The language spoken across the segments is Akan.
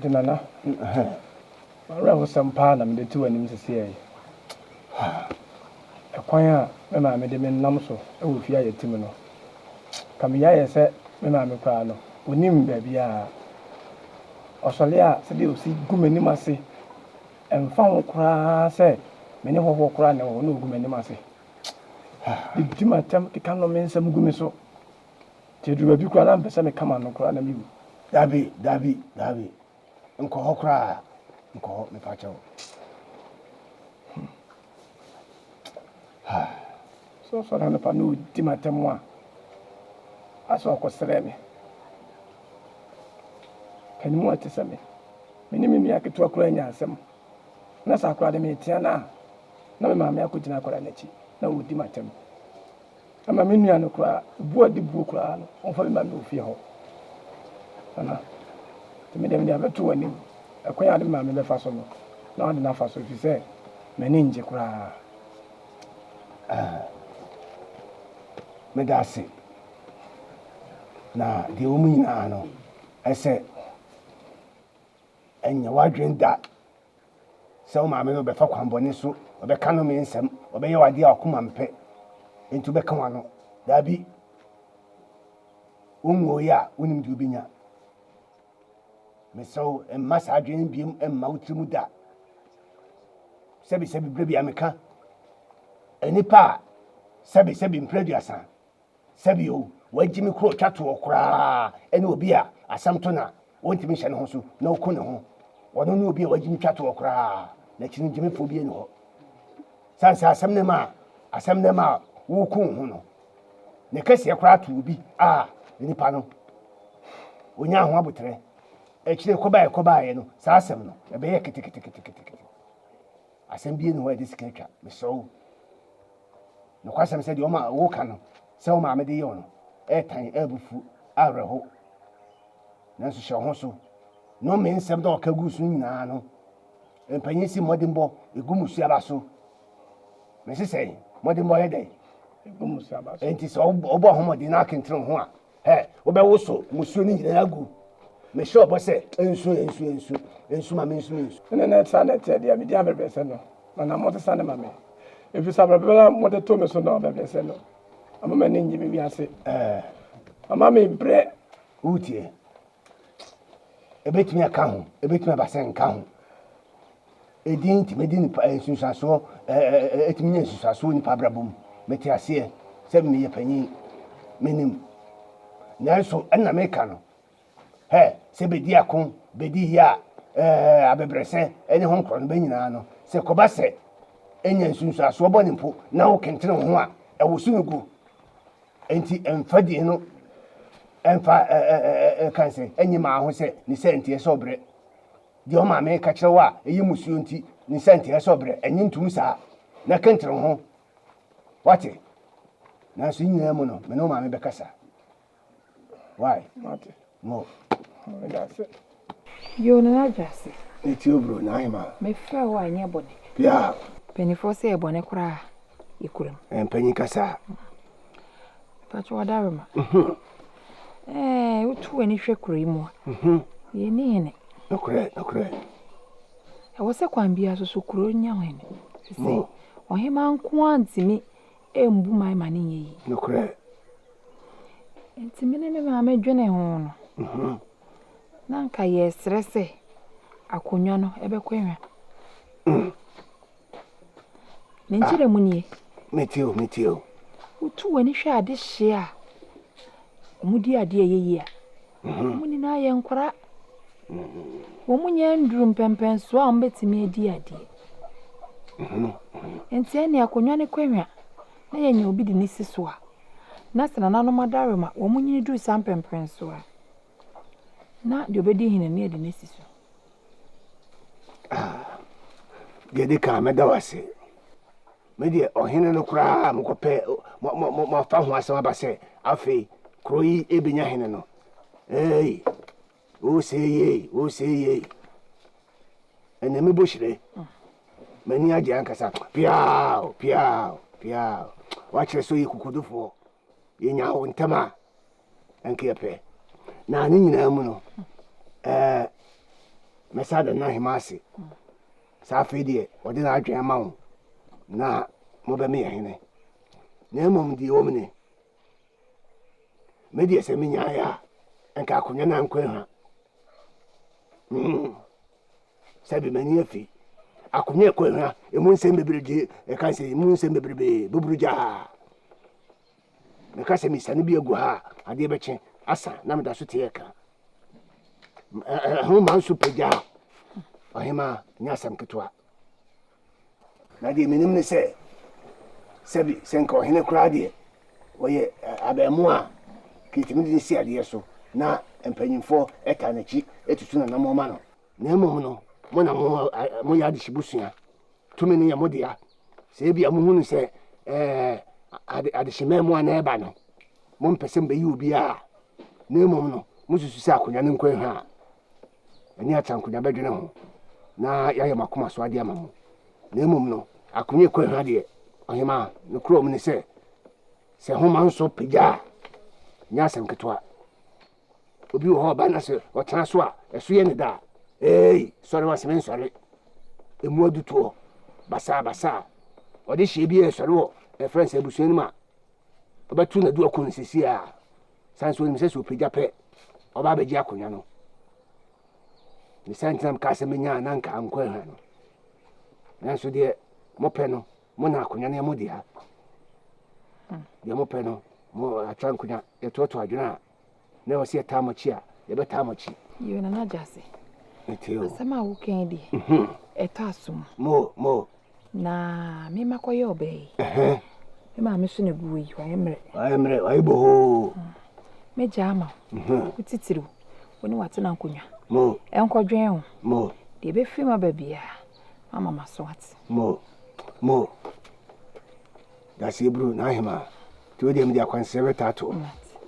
Nana, I was some pan and the two and him to say. A choir, Mamma made him in Namso, oh, fear your Timino. Come here, said Mamma Prano, we name baby. Australia said you see Gumenimasi and found cry, say, many who walk around or no Gumenimasi. The Jim attempt to come in some Gumiso. To do a big alarm, but some come on no cry you. Dabi. Uncle cry. Uncle me patcho. So on the panu Timatemwa. I saw Costremi. Can you want to me? Minimum yak to a crane, some. Nasa cried me, Tiana. na me maame akɔgyina akɔda n'akyi na wɔdi matam ama me nua no koraa buo de buo koraa no ɔmfa me maame ofie hɔ ana me dem de abeto w'anim ɛkwan ade maame bɛfa so no na ɔde na fa so fi sɛ m'ani ngye koraa me da ase na deɛ wɔn nyinaa no ɛsɛ ɛnyɛ wadwen da sɛ wɔn maame no bɛfa kwanbɔne so ɔbɛka no me nsɛm ɔbɛyɛ wadeɛ a ɔkoma mpɛ nti ɔbɛka wa no daabi wɔnwɔ yi a wɔnim deɛ ɔbɛnya mesɛw mma saa adwene biem mma wo tirim da sɛbi berɛ bi a meka nipa a sɛbi mprɛduasa sɛbi o wagyi me kuro twa toɔ koraa ɛne obi a asɛm to na wɔntumi hyɛ ne ho so na ɔko ne ho ɔno ne obi a wagyi me twa toɔ koraa na kyiri gyemefo bi ne hɔ sanse asɛm ne ma wɔko ho no ne kɛseɛ koraa to obi a nipa no onya ho abotrɛ akyire kɔbaeɛ no saa asɛm no ɛbɛyɛ ketekete asɛm bi ne hɔ ɛde sika atwa mesɛw no kwasɛm sɛ deɛ ɔma woka no sɛ wo maame de yɛ no ɛtan abufu awerɛho nanso hyɛ ho so no me nsɛm da ɔka gu so nyinaa no mpanyin si mmɔdemmɔ ɛgu mu suaba so mese sɛ mmɔdemmɔ yɛ dɛn ɛgu mu suaba so enti sɛ wobɔ homɔden na akentene ho a wobɛwo so musuo no nyinaa agu mehyɛ ɔbɔ sɛ nsu ma me nsu ne na ɛtra na ɛteɛ deɛ medi abɛbrɛ sɛ no mana mɔte sa ne ma me ɛfiri sɛ abrɛbɛla mɔde to me so na ɔbɛbrɛ sɛ no ama m'ani ngye me wiase ama me brɛ wotie ɛbɛtumi aka ho ɛbɛtumi aba sɛ nka ho ɛdin nti mɛdi nipa nsunsuasoɔ ɛtumi nya nsunsuasoɔ nipa abrabɔ mu mɛte aseɛ sɛ meyɛ panyin menim nanso ɛnna meka no sɛ bɛdi ako bɛdi yi a abɛbrɛsɛ ɛne ho nkorɔ no bɛnyinaa no sɛ kɔba sɛ ɛnya nsunsuasoɔ bɔ ne mpo na wo kentene ho a ɛwo so no gu enti ɛmfa die no ɛmfa kan sɛ ɛnyɛ maa ho sɛ ne sɛ nteɛ sɛ ɔbrɛ deɛ ɔma me ka kyerɛ wo a ɛyɛ musuo nti ne sɛ nteɛ sɛ ɔbrɛ ɛnyɛ ntum saa na kentene ho wate nanso nyinaa mu no me ne wo maame bɛkasa why mo yo na ajase eti obro na ahima me fra wa anya bone ya penifo se bone kura ikurum penyi kasa pacho wadarema utu ani hwe kura mu ye ni ne okre e wo se kwan bia so kuro nya hwene se ohima nko antimi embu mai mane yi okre entimi ne me ma dwene ho no na nka ye stresse akonwa no ebekwenwa nenchire munie metio utu wani hwe ade hye a omudi ade yeyi a muni na ye nkora wo munye nduru mpempenso a mbetimi adi ade enti ene akonwa ne kwenwa na ye nya obi de nisi so a na sana na no madarema wo munye duru sampempenso a na de obedi hine ne de nisi so de ka me da wase me de ohene no kura mkope mo fa ho asem aba se afi kroyi ebenya hene no o seye ene me boshire mani age ankasa piao wa kire so yikukudufo yenya ho ntama anke yape na ani nyina mu no mesada na himase safi de odi na adwen ma wo na mo be me hene na mom di wo mne me de se me nya ya enka akonya na nkwa ha sabi mani afi akonya kwa ha emu nsem bebrede e kan se emu nsem bebrebe buburuja me ka se mi sane bi egu ha ade beche asa na me da so te eka ho man superja ahima nya sam ketwa na de menim ne se sabi senka ohene kura de oye abemu a kitimi de si ade so na empanyimfo eta na chi etutu na namoma no na emom no mo na mo ya de shibusua tumi ne ya mo de ya se bia mo hunu se ade shema mu ana eba no mo mpese mbe yi obi a na emom no mo susu se akonya ne nkwan ha ani atankonya bedwene ho na ya makoma so ade ama mo na emom no akonya kwan ha de ohima no krom ni se homa nso pija nya asem ketwa obi wo ho ba na se o tan so a eso ye ne da sorry wasem sorry emu aduto basa odi hye bi e sorry wo friends ebusuani ma obatu na du akon sisi a sanso ni se so pija pe oba beji akonya no ni santam ka se menya na nka ankwa ha no na so de mo pe no mo na akonya na mo di ha de mo pe no mo atrankonya ye toto adwena na wo se tamochi a ye be tamochi yo na jase etio sama wo ken di etasum mo na me makoye obey me ma me so na guwe yi ayemre ayebo me jama utitiru woni wate na nkonya mo enkodwen ho mo de be fi ma babia mama maso wate mo dasi bru na hima to de me dia kwansebe tato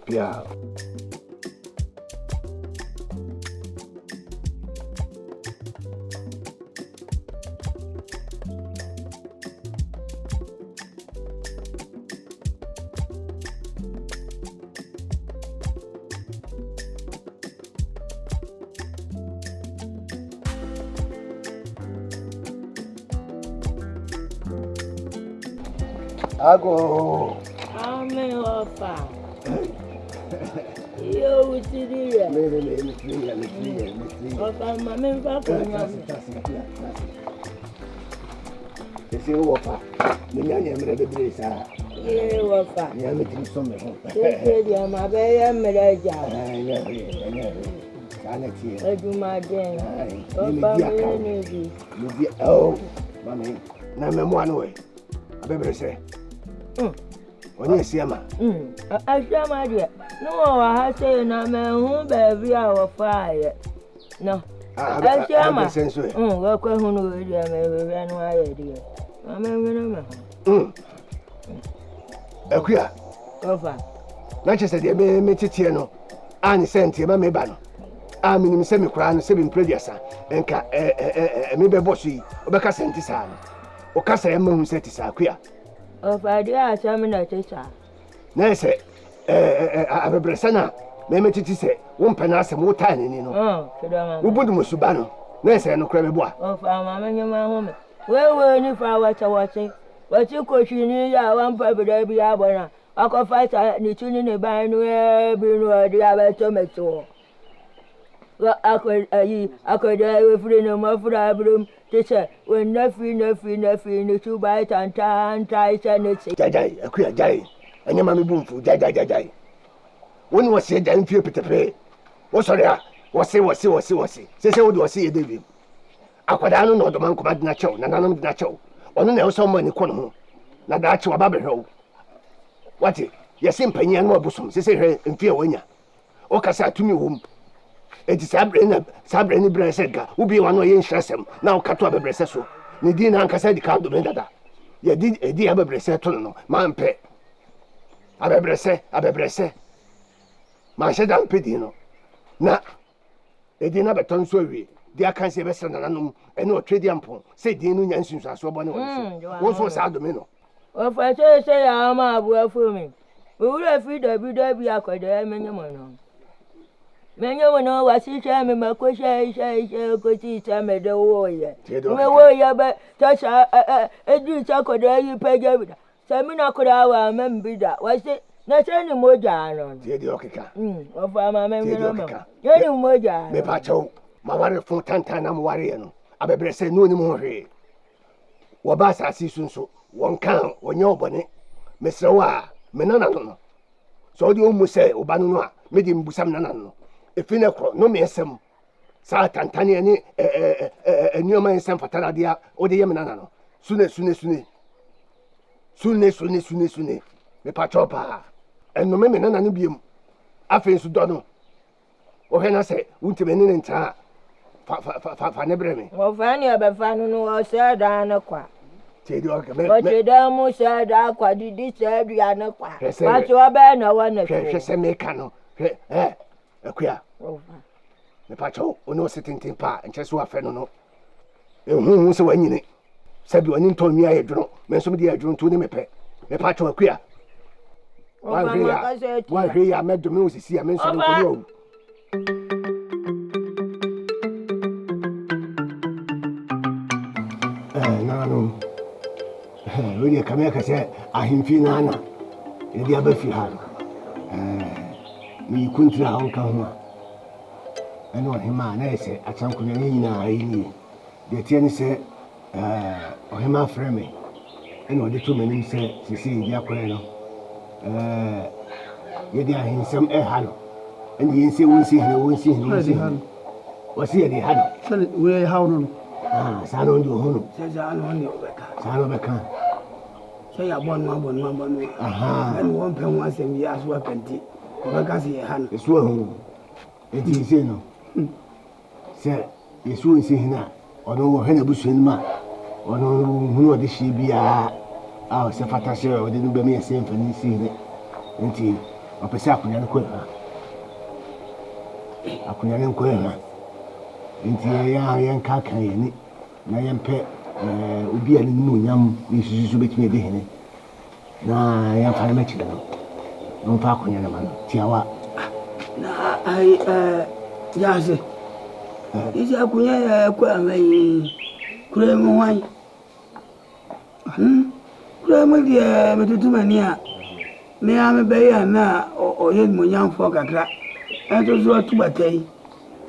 pia Ago. Amen, Opa. Yo, what's it here? Opa, Mamma, Papa. Esse é o Opa. Minha mulher é brisa. Yeah, Opa. Minha mulher tem some. Esse é uma velha mulher já. É do Aden. Opa, meu oh, mami. Na memória não é. A bebrese. Oni esiama. Asiama dia. No wa ha say na me hu baby a wo faaye. No. Asiama. Wa kwa hu no we dia me we no aye dia. Ma me we no. Akuya. Ofa. Na chese de me titie no. Ani sente ma me ba no. A minim se me kura no se bi mprediasa. Enka me be boss yi. Obeka sente sa no. O kasa ya ma hu sente sa akuya. Ofa dia asam na teacher. Na se abebresa na me titi se wo mpana asem wo ta ni no. Kedama. Wo budu mo Suban no. Na se no kura me boa. Ofa ma me nyama ho me. We ni fa wacha wache. Wachi ko hwini ya wan pa bida bi abona. Akofa ni tuni ne ban no bi no di abeto meto. Akoda we free no ma free abrum. Teacher, when nothing ni to buy and try to say. Jai, akuya jai. Anya mami bumfu jai. Woni wose jai mfie petepe. Wo sori a, wose. Sese wo do wose ye David. Akwada no no do man koma dina chew, na nanom dina chew. Ono na wo mani ko no ho. Na da chew aba behwe. Wati, yesi mpanyin no obusom, sese hwe mfie wonya. O kasa atumi wom. Eti sabre ni brese ga ubi wano ye nhyasem na okato abebrese so ne di na ankasa di ka do me dada ye di edi abebrese to no ma mpe abebrese ma she dan pedi no na edi na beton so wi di aka se be sena nanom ene o trade ampon se di nu nya nsunsu aso bo ne wo so sa do me no o fa se ya ma abu afu mi o wura fi dabi akoda menye mo no menyo no wasisha me makosha isha koti tame de woye me woye ba tasha edu chakoda yi peja bida samina koda wa membida wase na cheni moja no di okeka o fa ma me no yeni moja me pa chaw ma ware fun tanta na mo ware no abebrese no ni mo hwe wo ba sa sisunso won kan wonye obone mesrewa me nana no so di o mu se obanu no a me di mbusam nana no efine kro no me esem sa tantane ni enioma ensem fatara dia o de yem nana no sune me pachopa enno me nana no biem afen su do no o he na se untime ni nta fa ne breme o fa ni abefa no o se da na kwa Tedi okay. But you don't say that kwa didi say do ya na kwa. But you be na wana. Hwese me ka no. Akua. Me pacho, ono sitintin pa, nche so afa no no. Ehun se wanyine. Sabi wani ntonwi aye dwono. Me nso me de adwono to ne mepe. Me pacho akua. Wa hwe ya medome osisi ya me nso no ko no. Nano. Wodi ka me ka se ahimfi nana. E dia ba fi ha. Me kuntra on ka ho. Eno hima na ese achankunya nyina ayi ni. De tie ni se ohima frame. Eno de to manim se sisi dia kwere no. Ye dia hinsam ha no. Ene yense wonsi hene. Wasi ye di ha no. Sale we ha no. Sa no ndi ho no. Se ja no ndi obeka. Sa no beka. Se ya bon. Aha. Ene won pe won asem ya so apenti. Obeka se ye ha no. Esu ho. Enti se no. Se yesu nsi hina ono wo hena busuani ma ono hunu ode hye bia se fata se ode no be me ese mfani si hine nti opese akunya ne koha nti ya nka kan yeni na yempe obi ani mu nyam yesusu betime de hine na ya fa na chile no fa akunya ne ma tiawa na ai Jase. Isi akunya ya kwa mai kure mu wai. Kure mu dia metutuma ni a. Me ame be ya na oye mu nyamfo kakra. Ento zo tubatai.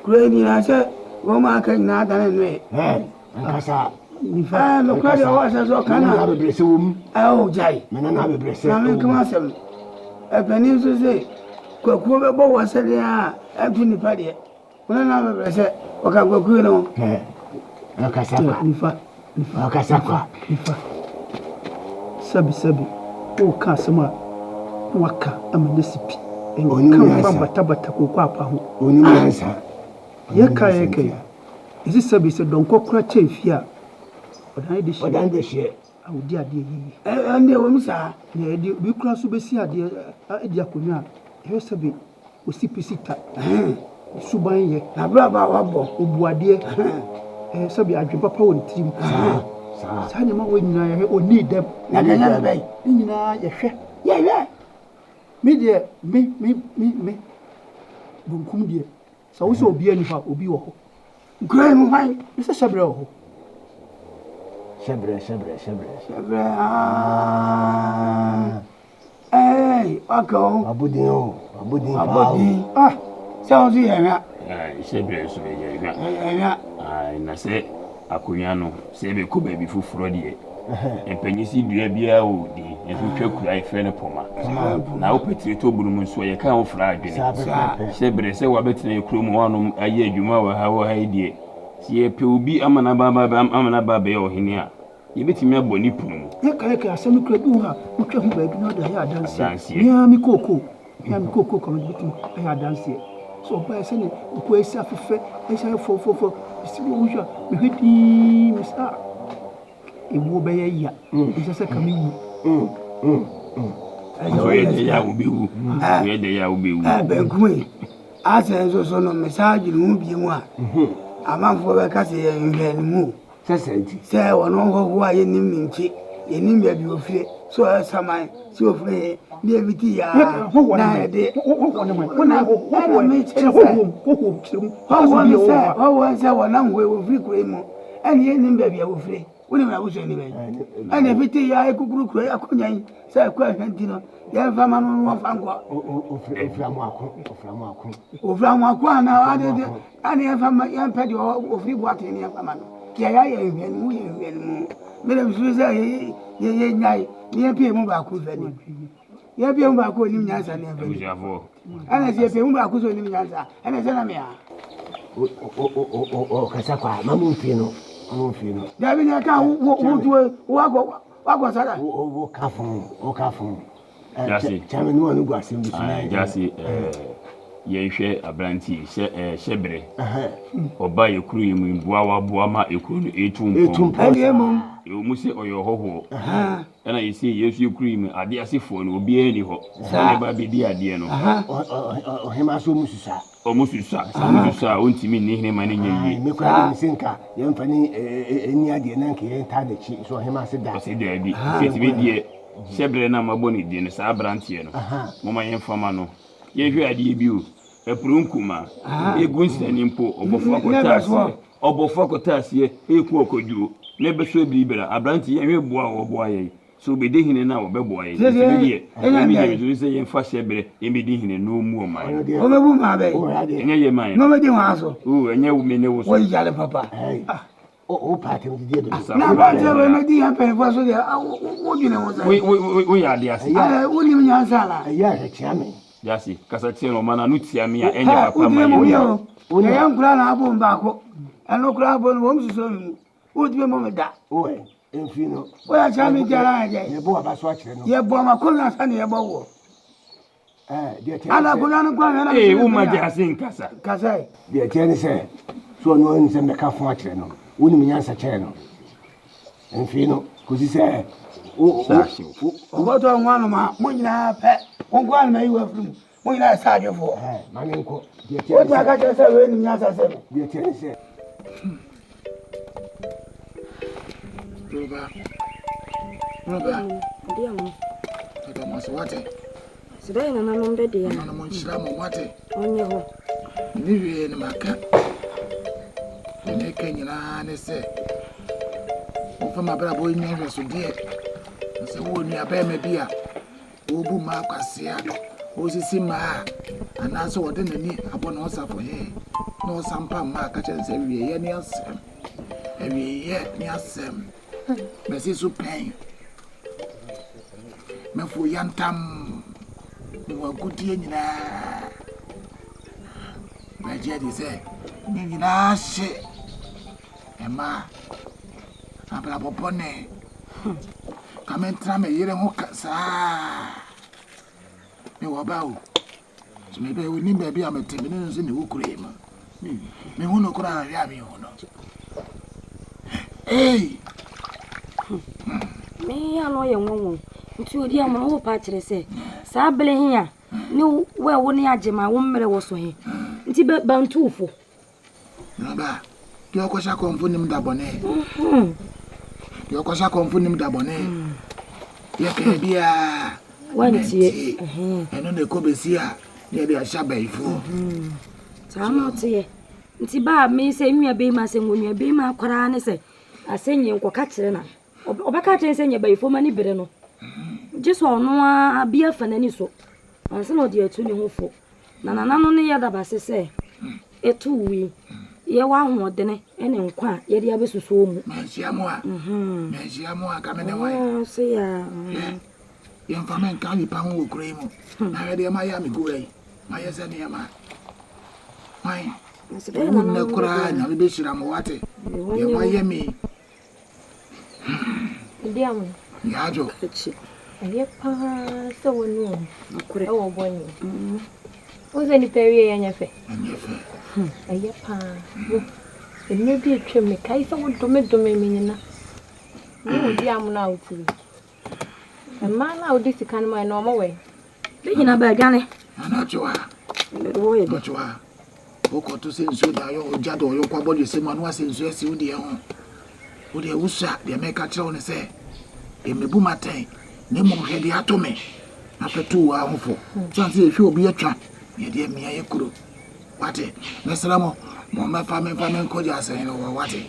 Kure ni na se wo ma ka na Aden no nkasa nifa no kwa de wa se so kana na be brese wom jai. Me na be brese. Na me kuma sem. Epani so se kwakuo be bo wa se de a atu nipa de. Na be brese waka kwakuo no. Nkasa kwa. Nifa. Nkasa kwa. Nifa. Sabi. O ka sama waka amanesipi. Kan bata ko kwa pa ho. Oni mansa. Ye kai. Isi sabi se don kokura chefia. Odan de hye. Awudi ade yi. Ande wo misa. Ne ade bi kura so besi ade ade akonwa. Ye sabi osipita. Suban ye. Na bra ba wabo obuade. Sabi adwe papa won tirim. Sa ne ma wonyina ye oni dem. Na kanya be. Nyina ye hwe. Ye. Me de me. Bunkum de. Sa wo so obi anifa obi wo ho. Gray mu hai. Ese sabre wo ho. Sabre. Wako. Abudin. Sounds here. Sabre so ye. Na se akunya no se be ko ba bi fufuro de. Empanyisi dua bia o di enso twakura ife ne poma na wo petire to buru mu so ye kan wo fra adwene sabre se wa betena ekuro mu honom aye adwuma wa ha die si ye pe obi amana baba ye ohene a ye betimi aboni punu mu ye ka asemi kura bi ha mutwa hu ba bi na da ya danse ya mi koko kono betimi ya danse so ba se ne ko esi afefe esi fofofo esi wo hwa me hwedi misa ewo be ya ise kama yi ye de ya ubiwu benkume ase so no message mu bi mu a amanfo be ka se ye nhwe ni mu se wono ho aye nim minchi ye nim bia bi ofire so saman si ofire ni ebiti ya na de wona hwe ofire kure mu ani ye nim bia ofire woni na wuso ni be ana ebiti ya ekukuru kure akonyan se kwa hantino ya fama no wa fanko oframu akwa na ade ani ya fama ya pedi ofri buate ni ya fama no ya ehwen mu mele bisu se ye nyai ni ya pie mu ba ku fani ya pie mu ba ku ni nyansa ni fani ana se pie mu ba ku so ni nyansa ana se na me ya kasa kwa mamu fino Dabi ni ka wo sara wo kafun Jasi chame ni wonu gwasim bi Jasi yɛhwɛ abranti hyɛbrɛ ɔba yɛkuru yi mu mboa waboa ma ekuru no etum mu sɛ ɔyɛ hɔhoɔ ɛna yɛsɛ yɛsu yɛkuru yi mu ade asefoɔ no obiara ni hɔ sɛ ba bɛdi adeɛ no ɔhema so mu susa a ɔntimi nni hene ma no nyɛ yie mekora de nsenka yɛmfa ne ɛni adeɛ na nka yɛnta dakyi so ɔhema se da ɔsɛ daabi fɛtimi deɛ hyɛbrɛ no a mabɔ ne die no saa aberanteɛ no moma yɛmfama no yɛhwɛ adeɛ bi o ɛpuro nkuma egu nsani mpo ɔbɔfo akɔta aseɛ eku ɔkɔduro na ɛbɛso ebiribira aberanteɛ yɛhwɛ boa wɔboa yɛ so obedi hene na wɔbɛboa yɛ deɛ ɛmi yɛ bi so sɛ yɛmfa hyɛbrɛ yɛmɛdi hene no mu ɔman ɔbɛbu ma bɛ ɛnyɛ yɛ man no mɛdi wɔn aso ɛnyɛ wo mene wo so wɔyi yale papa o party mu di na ba tɛ bɛ mɛdi yan pɛrɛ fɔ so de o dwene wo sɛ wo yɛ ade ase wo ni mi nya sa la ɛyɛ ahwɛkyea me yasi kasa tiɛ no ɔman na no tia mi a ɛnyɛ papa ma yɛ o yɛ nkura na abo mbaako ɛno kura abo no wɔn soso mu o di bɛ mɔ mi da mfi no o yɛ kyerɛ mi jara yɛ Yeboah ba so akyerɛ no Yeboah ma ko na sa ne Yeboah wo deɛ tiɛ ana ko na no kwa na wo ma jara se nkasa kasa deɛ tiɛ ne sɛ so no ani sɛ mɛka fo akyerɛ no woni mi nyansa kyerɛ no mfi no kosi sɛ o to nwa no ma mo nyina pɛ o kwa na yi wa furu mo nyina sa adwefo ma ne nko deɛ tiɛ o ta ka kyerɛ sɛ we ni nyansa sɛ deɛ tiɛ ne sɛ Roba. Dia mo. Kita masuk wate. Sudah yang nama mbak dia. Nama mau sila mau wate. Onye ho. Ni wie ni maka. Ni kenyina ne se. O fa ma bra boy ni hwe so die. Se wo ni aba me bia. O bu ma kwase a. O sisi ma. Ana so wode nani abo na osafo he. Na osampa ma ka che se wie ye ni asem. Wie ye ni asem. Merci Suban. Me fo yantam. Ni wa gudie nyina. Me je di se. Ni nyina hye. Ema. Abla popone. Kamentra me yire ho kasa. Me wa bawo. So me be ni be bia metemi ni nso ni wukure ma. Me hu no kura ya me hu no. Hey. Me ya no ye wonwo. Nti odi amon wo pa kire se. Sa bele hia. Ni we wo ni agema wo mmere wo so he. Nti bantufo. Naba. Ki okosha konfu nim dabone. Ki okosha konfu nim dabone. Ye ke bia. Wantie. Eno ne ko besia. Ye de ahya baifo. Sa no tie. Nti ba me se nwua be ma se nwua be ma kwara ne se. Asenye nkoka kire na. Obaka kire se nya baifo ma ni bere no. Jesu ono a bia fanani so. Anse no de atu ni hofo. Na no ne ya daba se etu wi. Ye wa hoodene ene nkwa ye de abesuso mu. Mensiamo a kamene wa. Se ya. Ye mfamen ka ni pa ho okure mu. Na ye de ma ya mi go yi. Ma ye se ne ma. Wai. Wo na kura na be shira mo wate. Ye ma ye mi. Diamo. Yajo. Aye pa so wonu akure e wo boni. Oze ni pewie ya nyefe. Aye pa. Enne bi etwem ne kai so dome menyina. Ni diamo na utiri. Emma na odi sika no mai no mo we. Be nyina ba gane. Ana choa. Wo ye. Choa. Oko to se nso da yo ojado yo kwa body se manu ase nso ase udi e ho. Udi e wusa de meka kire won se emebu maten ne mo hwede atome apetu wa hofo so ase ehwe obi atwa ye de mia ye kuro wate mesra mo mefa me koja ase no wate